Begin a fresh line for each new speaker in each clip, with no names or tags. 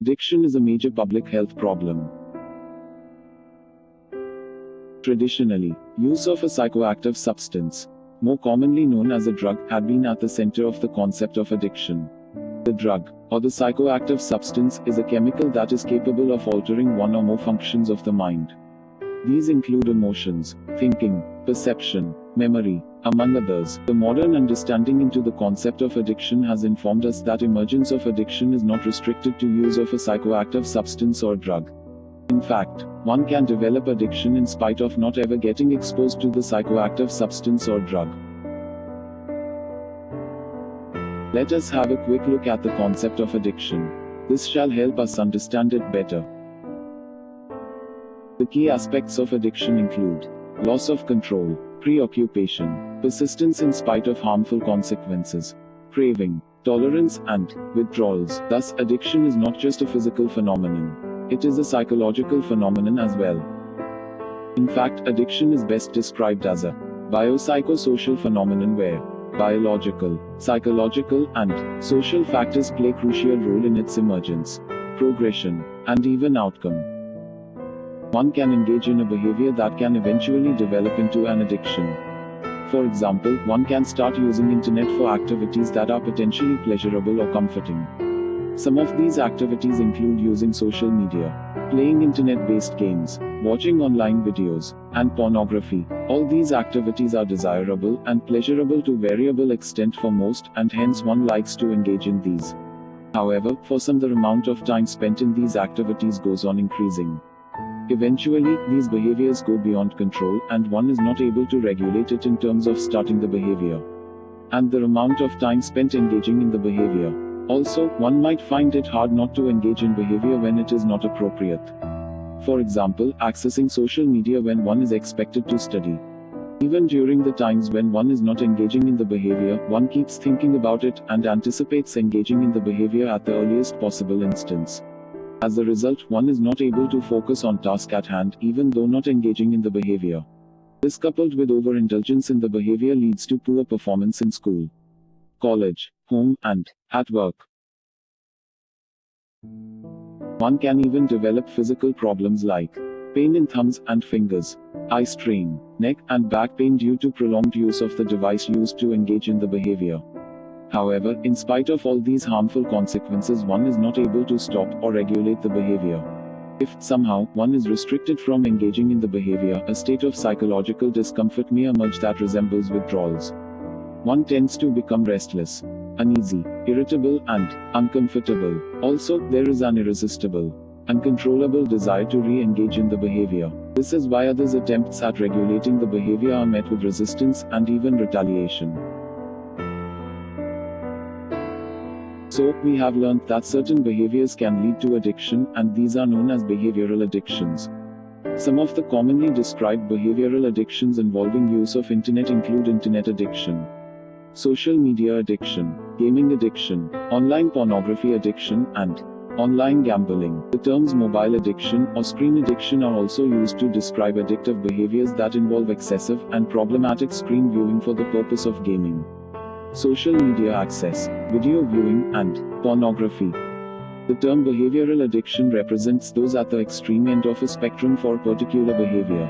Addiction is a major public health problem. Traditionally, use of a psychoactive substance, more commonly known as a drug, had been at the center of the concept of addiction. The drug, or the psychoactive substance, is a chemical that is capable of altering one or more functions of the mind. These include emotions, thinking, perception, memory, among others. The modern understanding into the concept of addiction has informed us that emergence of addiction is not restricted to use of a psychoactive substance or drug. In fact, one can develop addiction in spite of not ever getting exposed to the psychoactive substance or drug. Let us have a quick look at the concept of addiction. This shall help us understand it better. The key aspects of addiction include loss of control, preoccupation, persistence in spite of harmful consequences, craving, tolerance, and withdrawals. Thus, addiction is not just a physical phenomenon. It is a psychological phenomenon as well. In fact, addiction is best described as a biopsychosocial phenomenon where biological, psychological, and social factors play a crucial role in its emergence, progression, and even outcome. One can engage in a behavior that can eventually develop into an addiction. For example, one can start using internet for activities that are potentially pleasurable or comforting. Some of these activities include using social media, playing internet-based games, watching online videos, and pornography. All these activities are desirable and pleasurable to variable extent for most, and hence one likes to engage in these. However, for some the amount of time spent in these activities goes on increasing. Eventually, these behaviors go beyond control, and one is not able to regulate it in terms of starting the behavior and the amount of time spent engaging in the behavior. Also, one might find it hard not to engage in behavior when it is not appropriate. For example, accessing social media when one is expected to study. Even during the times when one is not engaging in the behavior, one keeps thinking about it and anticipates engaging in the behavior at the earliest possible instance. As a result, one is not able to focus on task at hand, even though not engaging in the behavior. This, coupled with overindulgence in the behavior, leads to poor performance in school, college, home, and at work. One can even develop physical problems like pain in thumbs and fingers, eye strain, neck and back pain due to prolonged use of the device used to engage in the behavior. However, in spite of all these harmful consequences, one is not able to stop or regulate the behavior. If, somehow, one is restricted from engaging in the behavior, a state of psychological discomfort may emerge that resembles withdrawals. One tends to become restless, uneasy, irritable, and uncomfortable. Also, there is an irresistible, uncontrollable desire to re-engage in the behavior. This is why others' attempts at regulating the behavior are met with resistance and even retaliation. So, we have learned that certain behaviors can lead to addiction, and these are known as behavioral addictions. Some of the commonly described behavioral addictions involving use of internet include internet addiction, social media addiction, gaming addiction, online pornography addiction, and online gambling. The terms mobile addiction or screen addiction are also used to describe addictive behaviors that involve excessive and problematic screen viewing for the purpose of gaming, social media access, video viewing, and pornography. The term behavioral addiction represents those at the extreme end of a spectrum for a particular behavior.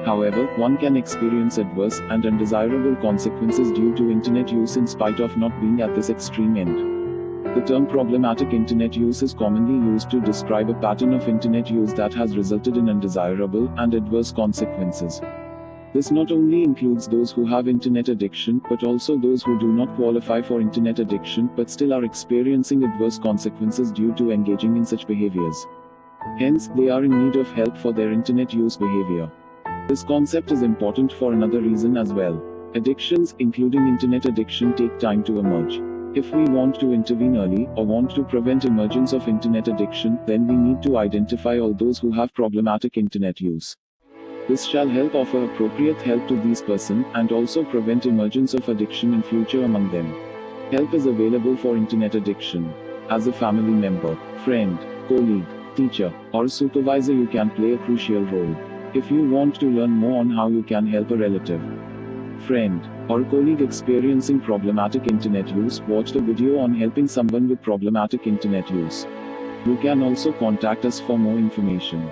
However, one can experience adverse and undesirable consequences due to internet use in spite of not being at this extreme end. The term problematic internet use is commonly used to describe a pattern of internet use that has resulted in undesirable and adverse consequences. This not only includes those who have internet addiction, but also those who do not qualify for internet addiction but still are experiencing adverse consequences due to engaging in such behaviors. Hence, they are in need of help for their internet use behavior. This concept is important for another reason as well. Addictions, including internet addiction, take time to emerge. If we want to intervene early, or want to prevent emergence of internet addiction, then we need to identify all those who have problematic internet use. This shall help offer appropriate help to these persons, and also prevent emergence of addiction in future among them. Help is available for internet addiction. As a family member, friend, colleague, teacher, or supervisor, you can play a crucial role. If you want to learn more on how you can help a relative, friend, or colleague experiencing problematic internet use, watch the video on helping someone with problematic internet use. You can also contact us for more information.